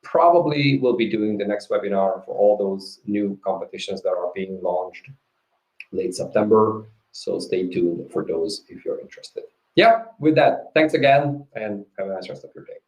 Probably we'll be doing the next webinar for all those new competitions that are being launched late September. So stay tuned for those if you're interested. Yeah, with that, thanks again, and have a nice rest of your day.